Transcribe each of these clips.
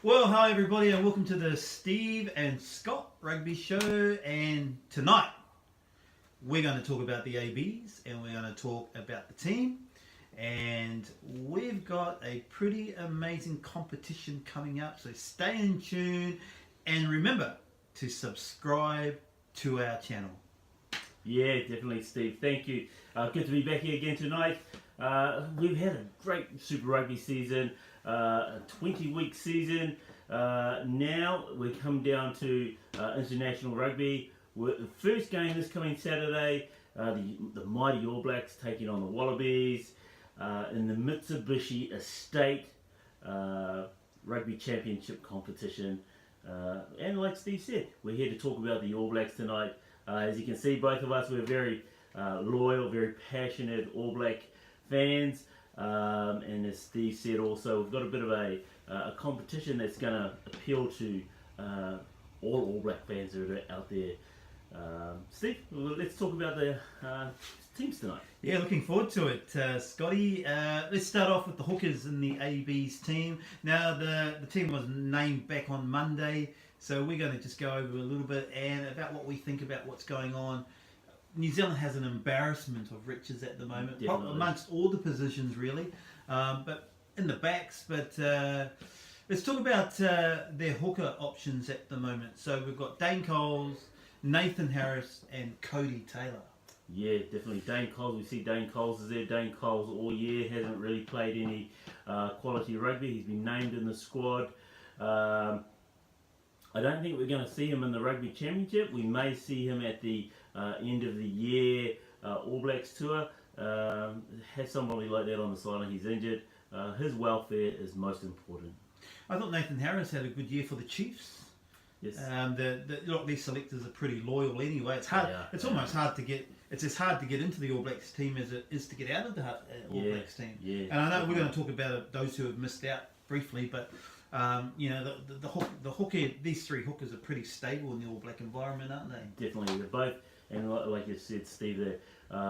Well, hi everybody, and welcome to the Steve and Scott Rugby Show. And tonight we're going to talk about the ABs, and we're going to talk about the team. And we've got a pretty amazing competition coming up, so stay in tune and remember to subscribe to our channel. Yeah, definitely, Steve. Thank you. Good to be back here again tonight. We've had a great Super Rugby season, a 20-week season. Now we come down to international rugby. The first game this coming Saturday, the mighty All Blacks taking on the Wallabies in the Mitsubishi Estate Rugby Championship competition. And like Steve said, we're here to talk about the All Blacks tonight. As you can see, both of us, we're very loyal, very passionate All Black fans. And as Steve said also, we've got a bit of a competition that's going to appeal to all Black fans that are out there. Steve, let's talk about the teams tonight. Yeah, looking forward to it, Scotty. Let's start off with the hookers in the AB's team. Now, the team was named back on Monday, so we're going to just go over a little bit and about what we think about what's going on. New Zealand has an embarrassment of riches at the moment, amongst all the positions really, but in the backs. But let's talk about their hooker options at the moment. So we've got Dane Coles, Nathan Harris and Cody Taylor. Yeah, definitely. Dane Coles, we see Dane Coles is there. Dane Coles all year hasn't really played any quality rugby. He's been named in the squad. I don't think we're going to see him in the Rugby Championship. We may see him at the end of the year All Blacks tour. Has somebody like that on the sideline. He's injured. His welfare is most important. I thought Nathan Harris had a good year for the Chiefs. Yes. Look, these selectors are pretty loyal anyway. It's hard. It's almost hard to get. It's as hard to get into the All Blacks team as it is to get out of the All Blacks team. Yeah. And I know we're going to talk about those who have missed out briefly, but the hooker. These three hookers are pretty stable in the All Black environment, aren't they? Definitely, they're both. And like you said, Steve,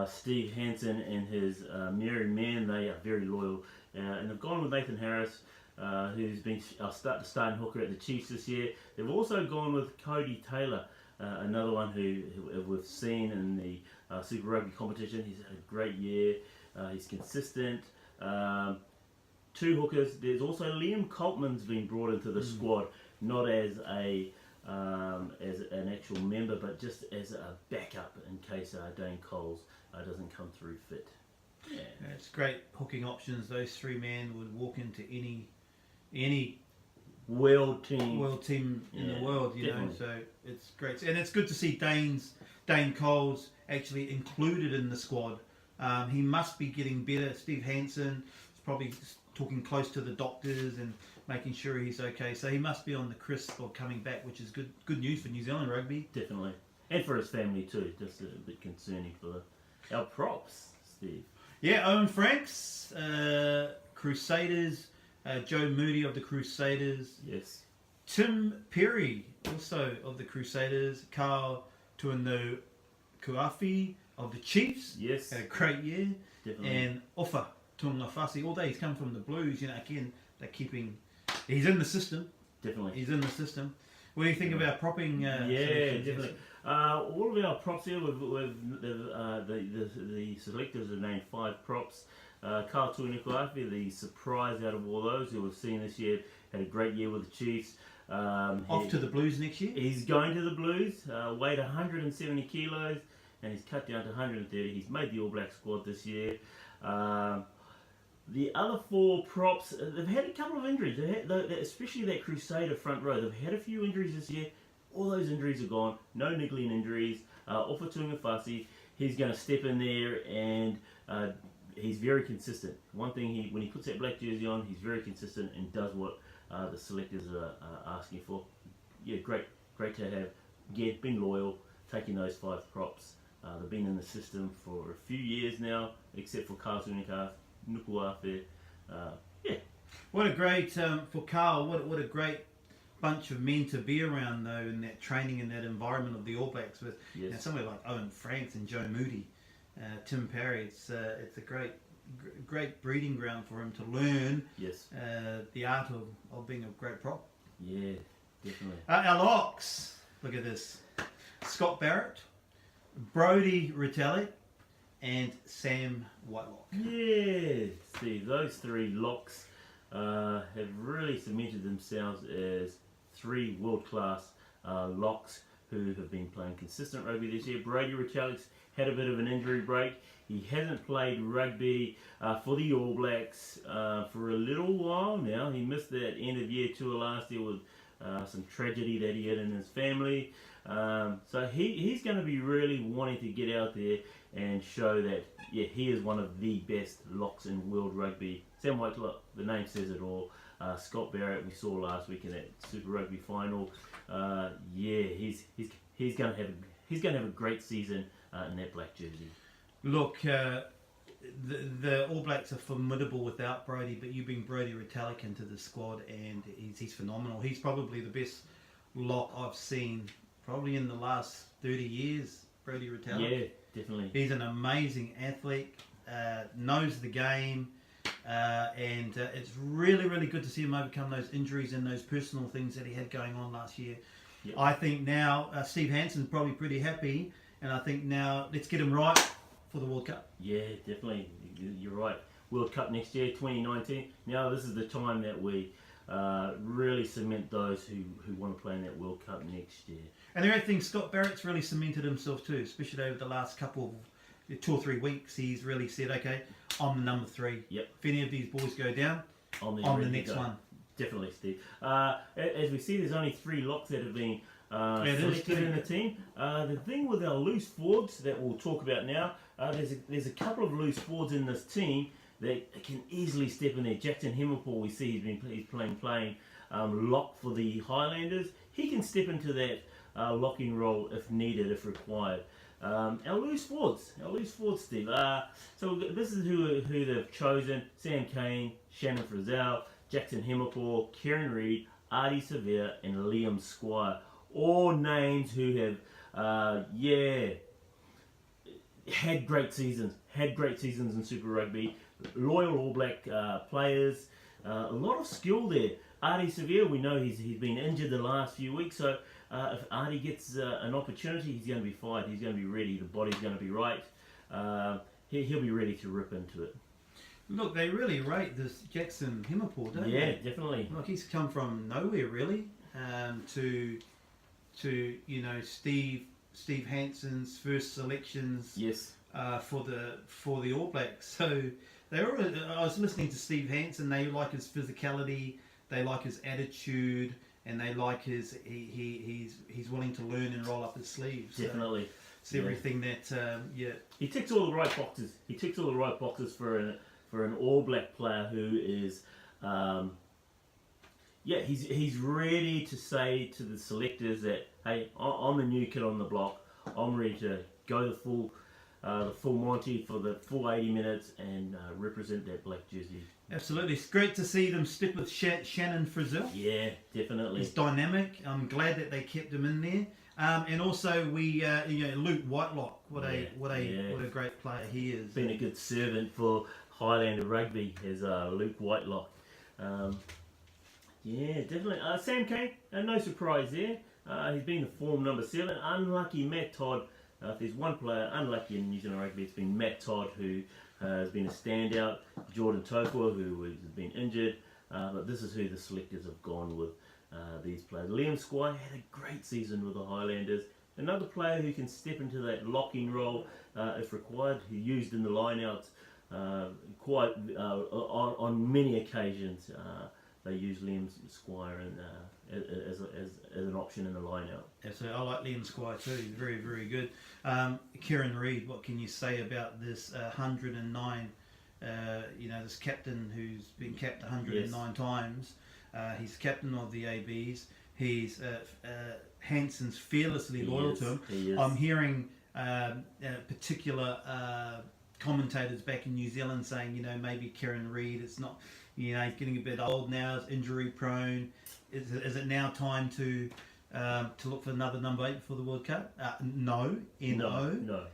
Steve Hansen and his Merry Men, they are very loyal. And they've gone with Nathan Harris, who's been starting hooker at the Chiefs this year. They've also gone with Cody Taylor, another one who we've seen in the Super Rugby competition. He's had a great year. He's consistent. Two hookers. There's also Liam Coltman's been brought into the squad, not as an actual member, but just as a backup in case Dane Coles doesn't come through fit. Yeah, it's great hooking options. Those three men would walk into any world team in the world, you definitely. know. So it's great, and it's good to see Dane Coles actually included in the squad. He must be getting better. Steve Hansen is probably talking close to the doctors and making sure he's okay. So he must be on the crisp of coming back, which is good news for New Zealand rugby. Definitely, and for his family too. Just a bit concerning for our props, Steve. Yeah, Owen Franks, Crusaders, Joe Moody of the Crusaders. Yes. Tim Perry, also of the Crusaders. Carl Tuano Kuafi of the Chiefs. Yes. Had a great year. Definitely. And Ofa Tungafasi. Although he's come from the Blues, you know, again, they're keeping... He's in the system. Definitely. He's in the system. What do you think about propping? Yeah, definitely. All of our props here, the selectors have named 5 props. Carl Tuinukuafi, the surprise out of all those who we've seen this year, had a great year with the Chiefs. Off to the Blues next year? He's going to the Blues, weighed 170 kilos, and he's cut down to 130. He's made the All Black squad this year. The other 4 props, they've had a couple of injuries, especially that Crusader front row. They've had a few injuries this year. All those injuries are gone. No niggling injuries. Ofa Tungafasi, he's going to step in there and he's very consistent. One thing, when he puts that black jersey on, he's very consistent and does what the selectors are asking for. Yeah, great to have. Again, been loyal, taking those 5 props. They've been in the system for a few years now, except for Carl Nukuafe. Yeah. What a great, for Carl, what a great bunch of men to be around though in that training and that environment of the All Blacks with you know, somebody like Owen Franks and Joe Moody, Tim Perry. It's a great breeding ground for him to learn the art of being a great prop. Yeah, definitely. Our locks. Look at this. Scott Barrett, Brodie Retallick, and Sam Whitelock. Yeah, Steve, those three locks have really cemented themselves as three world-class locks who have been playing consistent rugby this year. Brodie Retallick's had a bit of an injury break. He hasn't played rugby for the All Blacks for a little while now. He missed that end of year tour last year with some tragedy that he had in his family. So he's going to be really wanting to get out there and show that, yeah, he is one of the best locks in world rugby. Sam Whitelock, the name says it all. Scott Barrett, we saw last week in that Super Rugby final. Yeah, he's going to have a great season in that black jersey. Look, the All Blacks are formidable without Brodie, but you bring Brodie Retallick into the squad, and he's phenomenal. He's probably the best lock I've seen probably in the last 30 years. Brodie Retallick. Yeah, definitely. He's an amazing athlete, knows the game, and it's really, really good to see him overcome those injuries and those personal things that he had going on last year. Yep. I think now Steve Hansen's probably pretty happy, and I think now let's get him right for the World Cup. Yeah, definitely. You're right. World Cup next year, 2019. Now this is the time that we really cement those who want to play in that World Cup next year. And the other thing, Scott Barrett's really cemented himself too, especially over the last couple of 2 or 3 weeks. He's really said, okay, I'm the number 3. Yep. If any of these boys go down, I'm the next one. Definitely, Steve. As we see, there's only 3 locks that have been selected in the team. The thing with our loose forwards that we'll talk about now, there's a couple of loose forwards in this team that can easily step in there. Jackson Hemmerpaul, we see he's playing lock for the Highlanders. He can step into that locking role if needed, if required. Our loose forwards, Steve. So this is who they've chosen: Sam Cane, Shannon Frizzell, Jackson Hemmerpaul, Kieran Reid, Artie Severe, and Liam Squire. All names who have, had great seasons in Super Rugby. Loyal All Black players. A lot of skill there. Artie Severe, we know he's been injured the last few weeks, so if Artie gets an opportunity, he's going to be fired. He's going to be ready. The body's going to be right. He'll be ready to rip into it. Look, they really rate this Jackson Hemmerpaul, don't they? Yeah, definitely. Look, he's come from nowhere really to Steve Hansen's first selections. Yes. For the All Blacks. So I was listening to Steve Hansen. They like his physicality, they like his attitude, and they like he's willing to learn and roll up his sleeves. Definitely. It's everything that He ticks all the right boxes. He ticks all the right boxes for an All Black player who is he's ready to say to the selectors that, hey, I'm the new kid on the block. I'm ready to go the full Monty for the full 80 minutes and represent that black jersey. Absolutely. It's great to see them stick with Shannon Frizzell. Yeah, definitely. He's dynamic. I'm glad that they kept him in there. And also Luke Whitelock. What a great player he is. Been a good servant for Highlander rugby as Luke Whitelock. Yeah, definitely. Sam Cane, no surprise there. He's been the form number 7. Unlucky Matt Todd. If there's one player unlucky in New Zealand rugby, it's been Matt Todd, who has been a standout. Jordan Tofua, who has been injured. But this is who the selectors have gone with, these players. Liam Squire had a great season with the Highlanders. Another player who can step into that locking role if required, who used in the lineouts on many occasions. They use Liam Squire as an option in the lineout. Absolutely, I like Liam Squire too. He's very, very good. Kieran Reid, what can you say about this 109? This captain who's been capped 109 times. He's captain of the ABs. He's Hansen's fearlessly loyal to him. He is. I'm hearing particular commentators back in New Zealand saying, maybe Kieran Reid, it's not. He's getting a bit old now. He's injury prone. Is it now time to to look for another number 8 for the World Cup? No, N-O. No.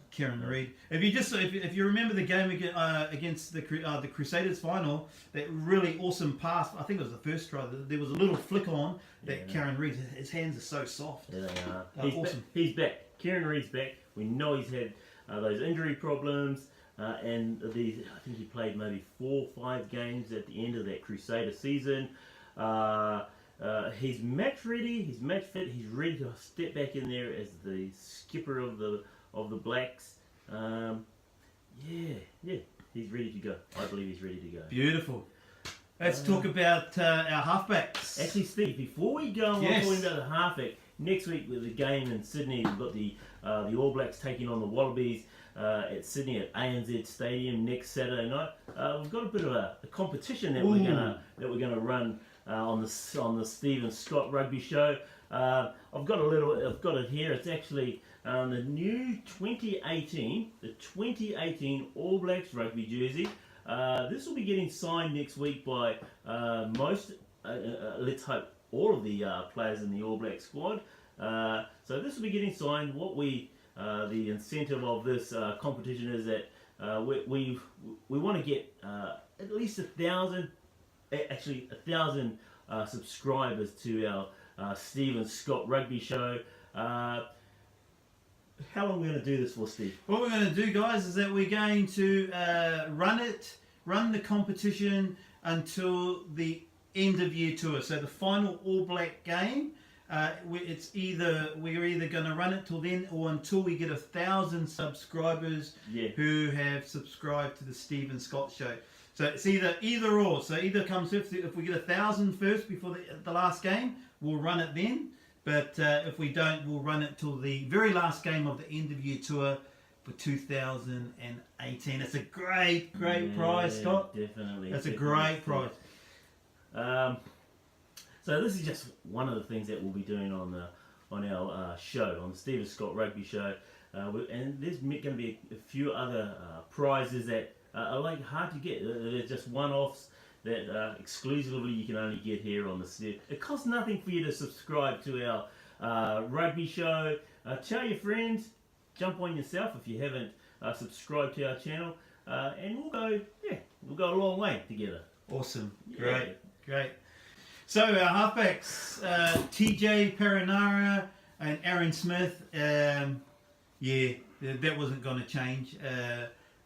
Kieran Reid. If you remember the game against the Crusaders final, that really awesome pass. I think it was the first try. There was a little flick on that Kieran Reid. His hands are so soft. Yeah, they are. Awesome. He's back. Kieran Reid's back. We know he's had those injury problems, and I think he played maybe 4 or 5 games at the end of that Crusader season. He's match ready. He's match fit. He's ready to step back in there as the skipper of the Blacks. He's ready to go. I believe he's ready to go. Beautiful. Let's talk about our halfbacks. Actually, Steve, before we go on talking about the halfback, next week with the game in Sydney, we've got the All Blacks taking on the Wallabies at Sydney at ANZ Stadium next Saturday night. We've got a bit of a competition that we're gonna run on the Steve and Scott Rugby Show. I've got it here. It's actually the new 2018 All Blacks rugby jersey. This will be getting signed next week by let's hope all of the players in the All Black squad. So this will be getting signed. The incentive of this competition is that we want to get at least 1,000 subscribers to our Steve and Scott Rugby Show. How long are we going to do this for, Steve? What we're going to do, guys, is that we're going to run the competition until the end of year tour. So the final All Black game, we're either going to run it till then or until we get 1,000 subscribers who have subscribed to the Steve and Scott Show. So it's either or. So either comes if we get 1,000 first before the last game, we'll run it then. But if we don't, we'll run it till the very last game of the end of year tour for 2018. It's a great prize, Scott. Definitely. It's a great prize. So this is just one of the things that we'll be doing on our show, on the Steve and Scott Rugby Show. And there's going to be a few other prizes that are hard to get. They're just one-offs that exclusively you can only get here on the Steve. It costs nothing for you to subscribe to our rugby show. Tell your friends, jump on yourself if you haven't subscribed to our channel, and we'll go a long way together. Awesome, great. So our halfbacks, TJ Perenara and Aaron Smith. That wasn't going to change.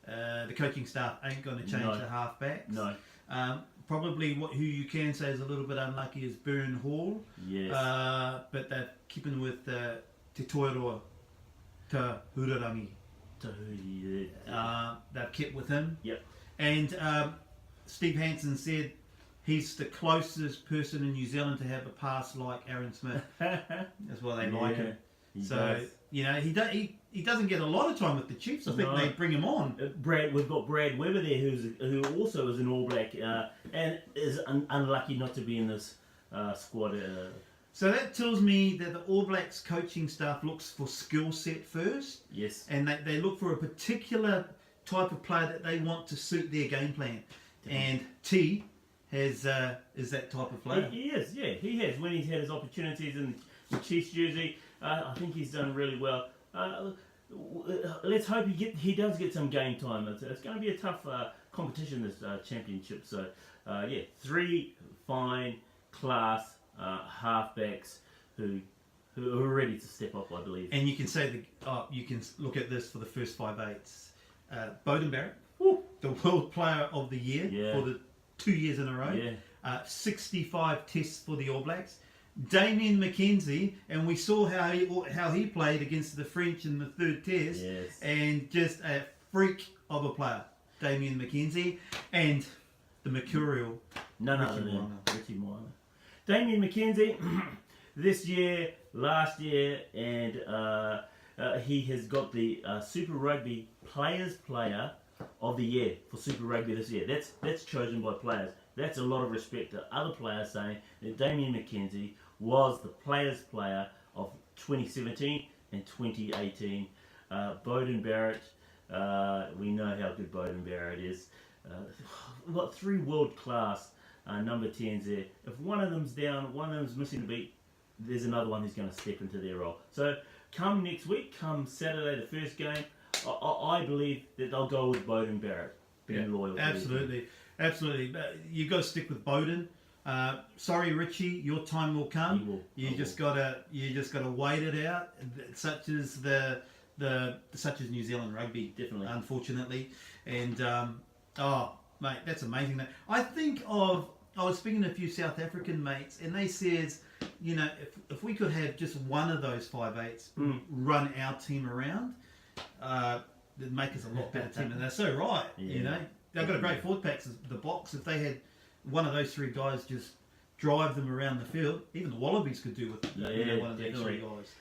The coaching staff ain't going to change the halfbacks. No. Probably who you can say is a little bit unlucky is Burn Hall. Yes. But they're keeping with Te Toiroa, Te Hurarangi. They've kept with him. Yep. And Steve Hansen said he's the closest person in New Zealand to have a pass like Aaron Smith. That's why they like him. So he doesn't get a lot of time with the Chiefs. I think they bring him on. We've got Brad Weber there, who also is an All Black and is unlucky not to be in this squad. So that tells me that the All Blacks coaching staff looks for skill set first. Yes. And they look for a particular type of player that they want to suit their game plan. Definitely. And T is that type of player. He is, yeah. He has. When he's had his opportunities in the Chiefs jersey, I think he's done really well. Let's hope he does get some game time. It's going to be a tough competition, this championship. So, 3 fine class halfbacks who are ready to step up, I believe. And you can say you can look at this for the first 5/8. Bowden Barrett, the World Player of the Year for the 2 years in a row. Yeah. 65 tests for the All Blacks. Damien McKenzie, and we saw how he played against the French in the 3rd test, and just a freak of a player, Damien McKenzie, and the mercurial Richie Moana. Damien McKenzie, this year, last year, and he has got the Super Rugby Players Player of the Year for Super Rugby this year. That's chosen by players. That's a lot of respect to other players saying that Damien McKenzie was the Players Player of 2017 and 2018. Bowden Barrett, we know how good Bowden Barrett is. We've got 3 world-class number 10s there. If one of them's down, one of them's missing a beat, there's another one who's going to step into their role. So come next week, come Saturday, the first game, I believe that they'll go with Bowden Barrett, being loyal. Absolutely, absolutely. But you've got to stick with Bowden. Sorry, Richie, your time will come. He will. You just gotta wait it out. Such as such as New Zealand rugby, Definitely. unfortunately. And mate, that's amazing. I think I was speaking to a few South African mates, and they says, if we could have just one of those 5'8s run our team around, it'd make us a lot better team. And they're so right. Yeah. They've got a great forward pack. The Box, if they had one of those three guys just drive them around the field, even the Wallabies could do with one of those three guys.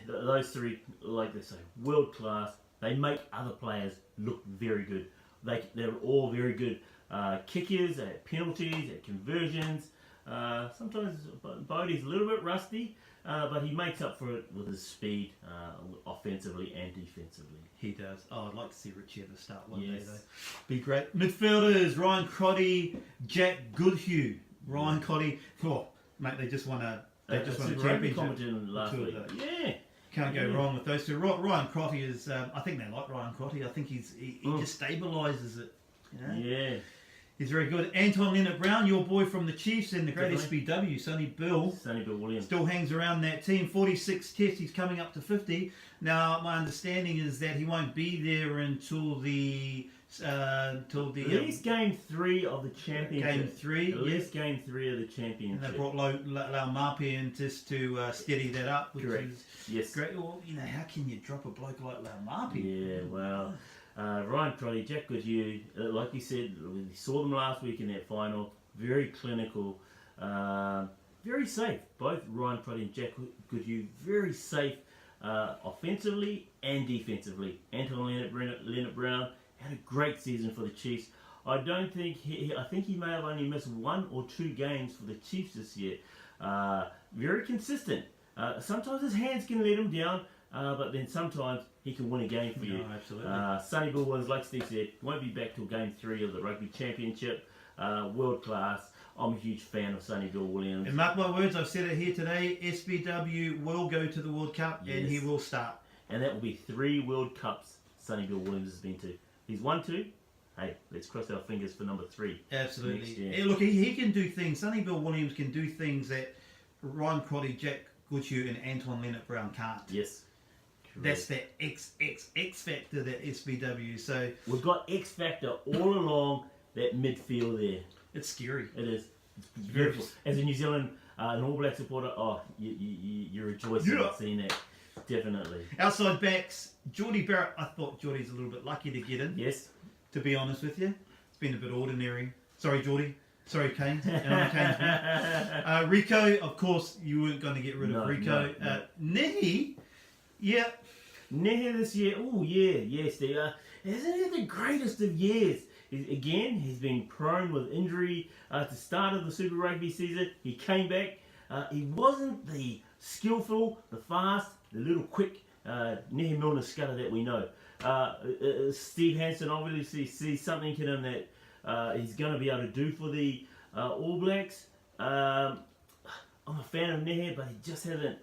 Those three, like they say, world class. They make other players look very good. They're all very good kickers at penalties, at conversions. Sometimes Bodie's a little bit rusty, but he makes up for it with his speed, offensively and defensively. He does. I'd like to see Richie have a start one day Yes. though. Be great. Midfielders, Ryan Crotty, Jack Goodhue. Ryan Crotty, mate, they just won a championship. Competition last Two of week. those. Yeah. Can't go wrong with those two. Ryan Crotty is, I think they like Ryan Crotty. I think he just stabilises it. Yeah. He's very good. Anton Leonard-Brown, your boy from the Chiefs and the great Definitely. SBW, Sonny Bill. Sonny Bill Williams. Still hangs around that team. 46 tests. He's coming up to 50. Now, my understanding is that he won't be there until the At least game 3 of the championship. Game 3. At least game 3 of the championship. And they brought Lau Mapi in just to steady that up, which Correct. is Yes. great. Well, how can you drop a bloke like Lau Mapi? Yeah, well, Ryan Crotty, Jack Goodhue, like you said, we saw them last week in that final. Very clinical, very safe. Both Ryan Crotty and Jack Goodhue, very safe offensively and defensively. Anton Leonard-Brown had a great season for the Chiefs. I think he may have only missed 1 or 2 games for the Chiefs this year. Very consistent. Sometimes his hands can let him down, but then sometimes he can win a game for you. No, absolutely. Sonny Bill Williams, like Steve said, won't be back till game 3 of the Rugby Championship. World class. I'm a huge fan of Sonny Bill Williams. And mark my words, I've said it here today, SBW will go to the World Cup and he will start. And that will be 3 World Cups Sonny Bill Williams has been to. He's won 2. Hey, let's cross our fingers for number 3. Absolutely. Next year. Yeah, look, he can do things. Sonny Bill Williams can do things that Ryan Crotty, Jack Goodhue and Anton Leonard-Brown can't. Yes. That's that X factor, that SBW. So we've got X factor all along that midfield there. it's scary. It is. It's beautiful. As a New Zealand, an All Black supporter, you're rejoicing at seeing that. Definitely. Outside backs, Geordie Barrett. I thought Geordie's a little bit lucky to get in. Yes. To be honest with you, it's been a bit ordinary. Sorry, Geordie. Sorry, Kane. And I'm a Canes fan. Rico, of course, you weren't going to get rid of Rico. No. Nehi, yeah. Nehi this year, Steve. Isn't it the greatest of years? He's been prone with injury at the start of the Super Rugby season. He came back. He wasn't the skillful, the fast, the little quick Nehi Milner Scudder that we know. Steve Hansen obviously sees something in him that he's going to be able to do for the All Blacks. I'm a fan of Nehi, but he just hasn't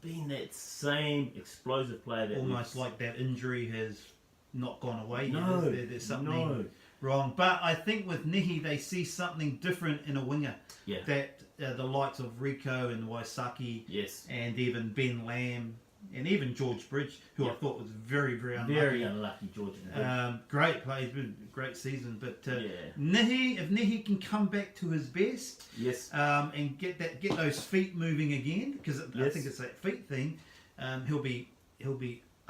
been that same explosive player. That Almost like that injury has not gone away. No, there's something wrong. But I think with Nehi, they see something different in a winger. Yeah. That the likes of Rico and Waisaki, Yes. and even Ben Lamb, and even George Bridge, who I thought was very, very unlucky. Very unlucky, George. Great play. He's been a great season. But Yeah. Nehi, if Nehi can come back to his best, Yes. and get those feet moving again, because I Yes. think it's that feet thing, he'll be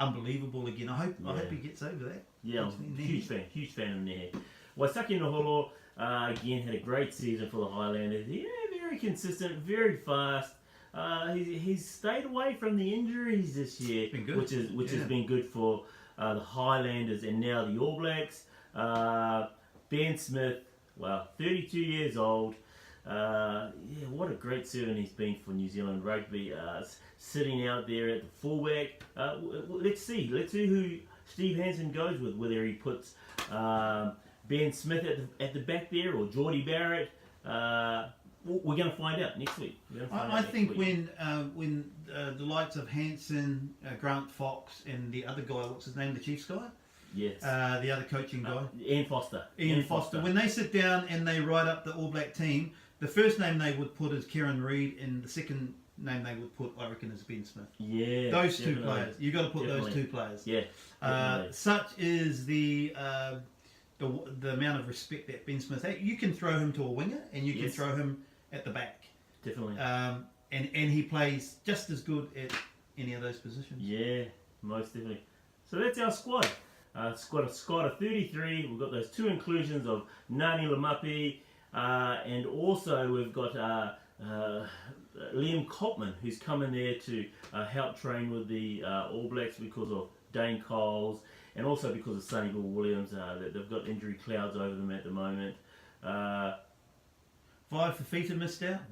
unbelievable again. I hope he gets over that. Yeah, I'm a huge fan of Nehi. Waisaki Noholo, again, had a great season for the Highlanders. Yeah, very consistent, very fast. He's stayed away from the injuries this year, Been good. which has been good for the Highlanders and now the All Blacks. Ben Smith, 32 years old. What a great servant he's been for New Zealand rugby. Sitting out there at the fullback. Let's see who Steve Hansen goes with. Whether he puts Ben Smith at the back there or Geordie Barrett. we're going to find out next week. I think when the likes of Hanson, Grant Fox, and the other guy, what's his name, the Chiefs guy? Yes. The other coaching guy? Ian Foster. Ian Foster. When they sit down and they write up the All Black team, the first name they would put is Kieran Reid, and the second name they would put, I reckon, is Ben Smith. Yeah. Those two players. You've got to put those two players. Yeah. Such is the amount of respect that Ben Smith has. You can throw him to a winger, and you can throw him at the back. Definitely. And he plays just as good at any of those positions. Yeah, most definitely. So that's our squad. Squad of 33. We've got those two inclusions of Nani Lamapi, and also we've got Liam Copman, who's come in there to help train with the All Blacks because of Dane Coles, and also because of Sonny Bill Williams. They've got injury clouds over them at the moment. Vai Fafita missed out.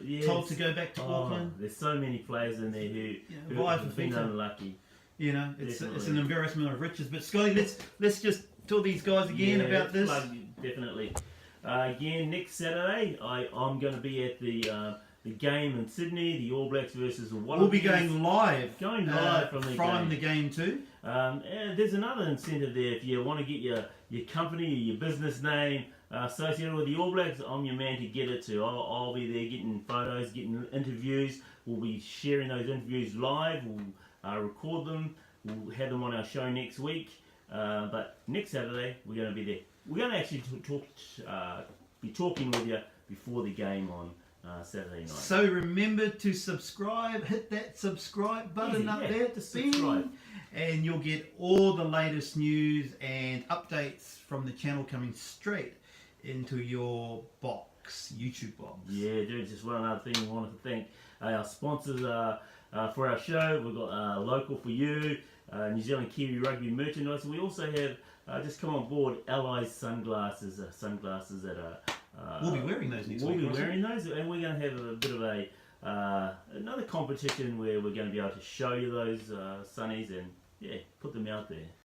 Yes. Told to go back to Auckland. There's so many players in there who Vai have been Fafita. unlucky. You know, it's an embarrassment of riches. But Scotty, let's just tell these guys again about this. Definitely. Again, next Saturday, I'm going to be at the game in Sydney, the All Blacks versus the Wallabies. We'll be going live. From the game too. And there's another incentive there if you want to get your company or your business name associated with the All Blacks. I'm your man to get it to. I'll be there getting photos, getting interviews. We'll be sharing those interviews live. We'll record them. We'll have them on our show next week. But next Saturday, we're going to be there. We're going to actually be talking with you before the game on Saturday night. So remember to subscribe. Hit that subscribe button up there to subscribe, and you'll get all the latest news and updates from the channel coming straight into your YouTube box. Yeah, dude. Just one other thing, we wanted to thank our sponsors for our show. We've got Local for You, New Zealand Kiwi Rugby merchandise. We also have just come on board Allies sunglasses that are. We'll be wearing those next week. We'll be wearing those, and we're going to have a bit of another competition where we're going to be able to show you those sunnies and put them out there.